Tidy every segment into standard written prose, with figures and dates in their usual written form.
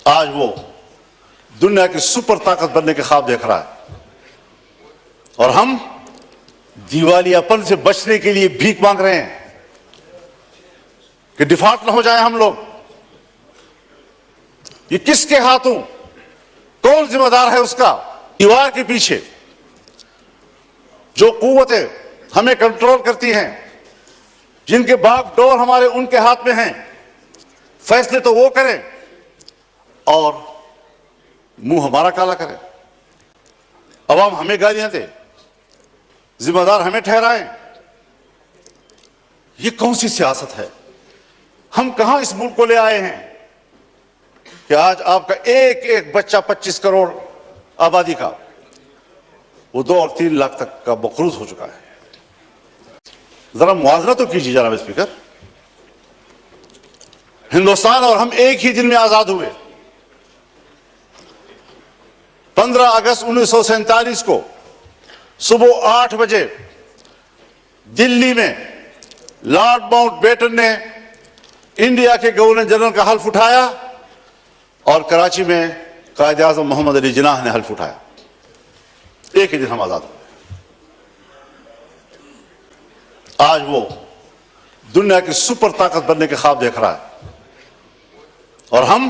آج وہ دنیا کی سپر طاقت بننے کے خواب دیکھ رہا ہے اور ہم دیوالیہ پن سے بچنے کے لیے بھیک مانگ رہے ہیں کہ ڈیفالٹ نہ ہو جائے ہم لوگ. یہ کس کے ہاتھوں، کون ذمہ دار ہے اس کا؟ دیوار کے پیچھے جو قوتیں ہمیں کنٹرول کرتی ہیں، جن کے باغ ڈور ہمارے ان کے ہاتھ میں ہیں، فیصلے تو وہ کریں اور منہ ہمارا کالا کرے. عوام ہمیں گالیاں دے، ذمہ دار ہمیں ٹھہرائیں. یہ کون سی سیاست ہے؟ ہم کہاں اس ملک کو لے آئے ہیں کہ آج آپ کا ایک ایک بچہ 25 کروڑ آبادی کا وہ 2 اور 3 لاکھ تک کا مقروض ہو چکا ہے. ذرا موازنہ تو کیجیے جناب اسپیکر. ہندوستان اور ہم ایک ہی دن میں آزاد ہوئے. 15 اگست 1947 کو صبح 8 بجے دلی میں لارڈ ماؤنٹ بیٹن نے انڈیا کے گورنر جنرل کا حلف اٹھایا اور کراچی میں قائد اعظم محمد علی جناح نے حلف اٹھایا. ایک ہی دن ہم آزاد ہوئے. آج وہ دنیا کی سپر طاقت بننے کے خواب دیکھ رہا ہے اور ہم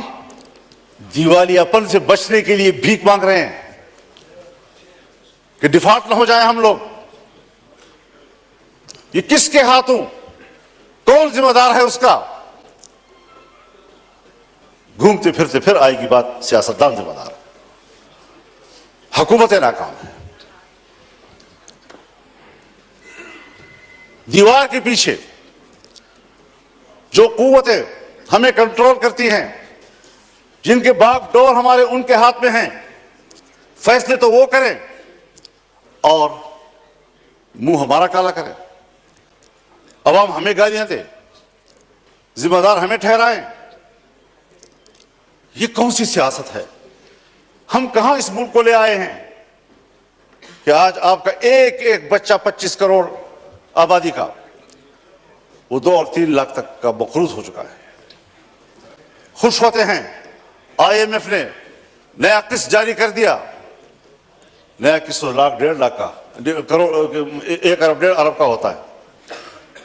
دیوالیہ پن سے بچنے کے لیے بھیک مانگ رہے ہیں کہ ڈیفالٹ نہ ہو جائے ہم لوگ. یہ کس کے ہاتھوں، کون ذمہ دار ہے اس کا؟ گھومتے پھرتے پھر آئے گی بات سیاستدان ذمہ دار ہے. حکومتیں ناکام ہیں. دیوار کے پیچھے جو قوتیں ہمیں کنٹرول کرتی ہیں، جن کے باغ ڈور ہمارے ان کے ہاتھ میں ہیں، فیصلے تو وہ کریں اور منہ ہمارا کالا کرے. عوام ہمیں گالیاں دے، ذمہ دار ہمیں ٹھہرائیں. یہ کون سی سیاست ہے؟ ہم کہاں اس ملک کو لے آئے ہیں کہ آج آپ کا ایک ایک بچہ 25 کروڑ آبادی کا وہ 2 اور 3 لاکھ تک کا مقروض ہو چکا ہے. خوش ہوتے ہیں IMF نے نیا قسط جاری کر دیا. نیا قسط 1 لاکھ 1.5 لاکھ کا، 1 ارب 1.5 ارب کا ہوتا ہے.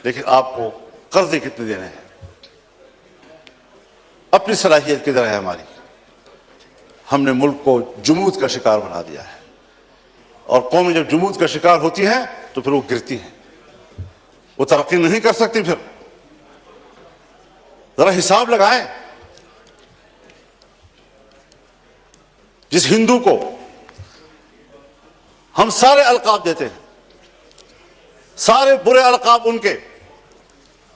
لیکن آپ کو قرضے کتنے دینے ہیں؟ اپنی صلاحیت کدھر ہے ہماری؟ ہم نے ملک کو جمود کا شکار بنا دیا ہے اور قومیں جب جمود کا شکار ہوتی ہیں تو پھر وہ گرتی ہیں، وہ ترقی نہیں کر سکتی. پھر ذرا حساب لگائیں. جس ہندو کو ہم سارے القاب دیتے ہیں، سارے برے القاب ان کے،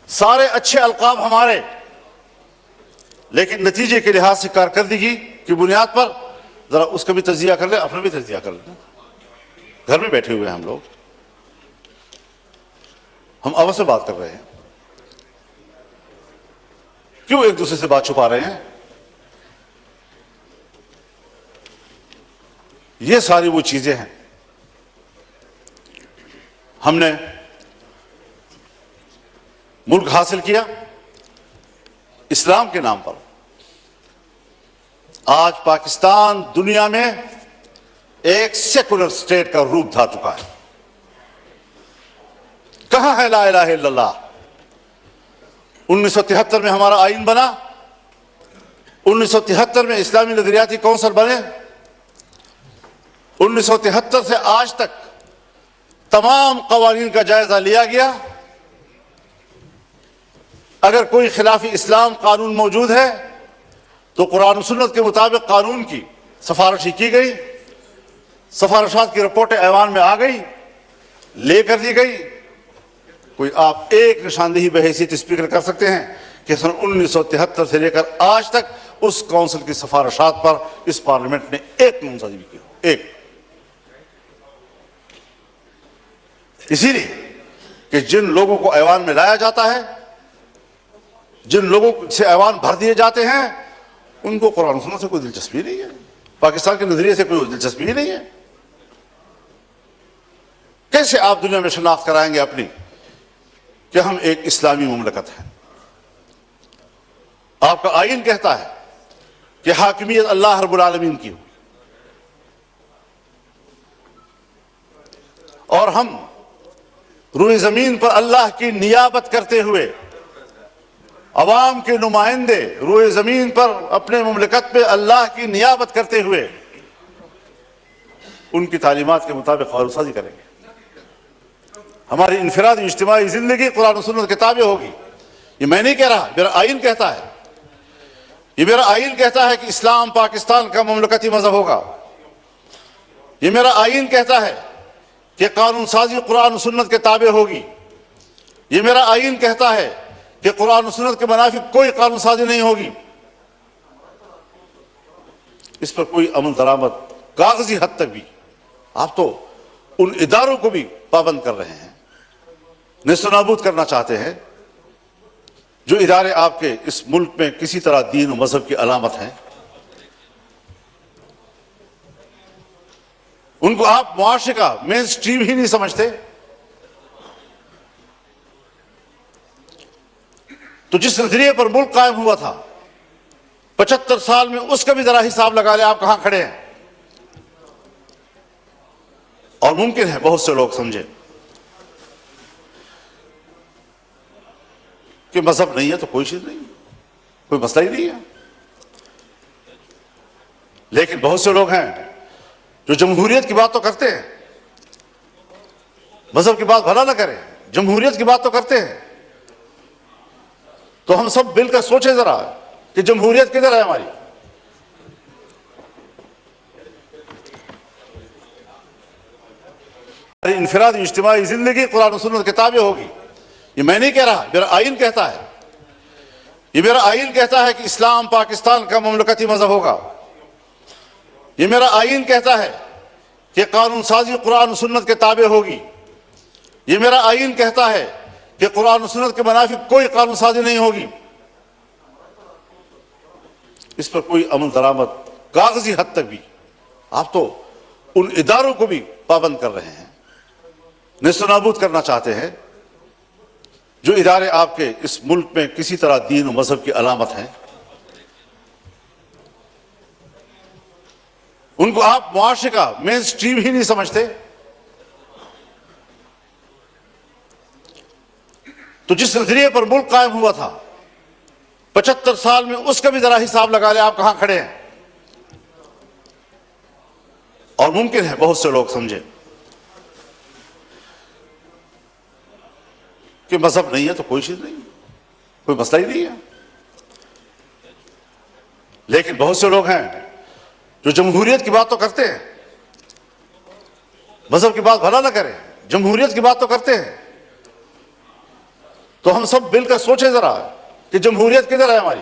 سارے اچھے القاب ہمارے، لیکن نتیجے کے لحاظ سے کارکردگی کی بنیاد پر ذرا اس کا بھی تجزیہ کر لیں، اپنا بھی تجزیہ کر لیں. گھر میں بیٹھے ہوئے ہیں ہم لوگ، ہم آواز سے بات کر رہے ہیں. کیوں ایک دوسرے سے بات چھپا رہے ہیں؟ یہ ساری وہ چیزیں ہیں. ہم نے ملک حاصل کیا اسلام کے نام پر. آج پاکستان دنیا میں ایک سیکولر سٹیٹ کا روپ دھا چکا ہے. کہاں ہے لا الہ الا اللہ؟ 1973 میں ہمارا آئین بنا، 1973 میں اسلامی نظریاتی کونسل بنے، 1973 سے آج تک تمام قوانین کا جائزہ لیا گیا. اگر کوئی خلاف اسلام قانون موجود ہے تو قرآن و سنت کے مطابق قانون کی سفارشی کی گئی، سفارشات کی رپورٹیں ایوان میں آ گئی، لے کر دی گئی. کوئی آپ ایک نشاندہی بحیثیت اسپیکر کر سکتے ہیں کہ سن 1973 سے لے کر آج تک اس کونسل کی سفارشات پر اس پارلیمنٹ نے ایک منظوری کی ہو؟ ایک. اسی لیے کہ جن لوگوں کو ایوان میں لایا جاتا ہے، جن لوگوں سے ایوان بھر دیے جاتے ہیں، ان کو قرآن و سنت سے کوئی دلچسپی نہیں ہے، پاکستان کے نظریے سے کوئی دلچسپی نہیں ہے. کیسے آپ دنیا میں شناخت کرائیں گے اپنی کہ ہم ایک اسلامی مملکت ہیں؟ آپ کا آئین کہتا ہے کہ حاکمیت اللہ رب العالمین کی ہو، اور ہم روئے زمین پر اللہ کی نیابت کرتے ہوئے عوام کے نمائندے روئے زمین پر اپنے مملکت پہ اللہ کی نیابت کرتے ہوئے ان کی تعلیمات کے مطابق قانون سازی کریں گے۔ ہماری انفرادی اجتماعی زندگی قرآن و سنت کے تابع ہوگی۔ یہ میں نہیں کہہ رہا، میرا آئین کہتا ہے، یہ میرا آئین کہتا ہے کہ اسلام پاکستان کا مملکتی مذہب ہوگا۔ یہ میرا آئین کہتا ہے کہ قانون سازی قرآن و سنت کے تابع ہوگی۔ یہ میرا آئین کہتا ہے کہ قرآن و سنت کے منافق کوئی قانون سازی نہیں ہوگی۔ اس پر کوئی عمل درآمد کاغذی حد تک بھی آپ تو ان اداروں کو بھی پابند کر رہے ہیں، نیست و نابود کرنا چاہتے ہیں جو ادارے آپ کے اس ملک میں کسی طرح دین و مذہب کی علامت ہیں۔ ان کو آپ معاشرے کا مین سٹریم ہی نہیں سمجھتے۔ تو جس نظریے پر ملک قائم ہوا تھا 75 سال میں، اس کا بھی ذرا حساب لگا لیں آپ کہاں کھڑے ہیں۔ اور ممکن ہے بہت سے لوگ سمجھیں کہ مذہب نہیں ہے تو کوئی چیز نہیں، کوئی مسئلہ ہی نہیں ہے۔ لیکن بہت سے لوگ ہیں جو جمہوریت کی بات تو کرتے ہیں، مذہب کی بات بھلا نہ کریں، جمہوریت کی بات تو کرتے ہیں۔ تو ہم سب مل کر سوچیں ذرا کہ جمہوریت کدھر ہے ہماری۔ انفرادی اجتماعی زندگی قرآن و سنت کے تابع ہوگی۔ یہ میں نہیں کہہ رہا، میرا آئین کہتا ہے، یہ میرا آئین کہتا ہے کہ اسلام پاکستان کا مملکتی مذہب ہوگا۔ یہ میرا آئین کہتا ہے کہ قانون سازی قرآن و سنت کے تابع ہوگی۔ یہ میرا آئین کہتا ہے کہ قرآن و سنت کے منافق کوئی قانون سازی نہیں ہوگی۔ اس پر کوئی عمل درآمد کاغذی حد تک بھی آپ تو ان اداروں کو بھی پابند کر رہے ہیں، نیست و نابود کرنا چاہتے ہیں جو ادارے آپ کے اس ملک میں کسی طرح دین و مذہب کی علامت ہیں۔ ان کو آپ معاشرے کا مین سٹریم ہی نہیں سمجھتے۔ تو جس نظریے پر ملک قائم ہوا تھا 75 سال میں، اس کا بھی ذرا حساب لگا لیں آپ کہاں کھڑے ہیں۔ اور ممکن ہے بہت سے لوگ سمجھیں کہ مذہب نہیں ہے تو کوئی چیز نہیں، کوئی مسئلہ ہی نہیں ہے۔ لیکن بہت سے لوگ ہیں جو جمہوریت کی بات تو کرتے ہیں، مذہب کی بات بھلا نہ کریں، جمہوریت کی بات تو کرتے ہیں۔ تو ہم سب مل کر سوچیں ذرا کہ جمہوریت کدھر ہے ہماری۔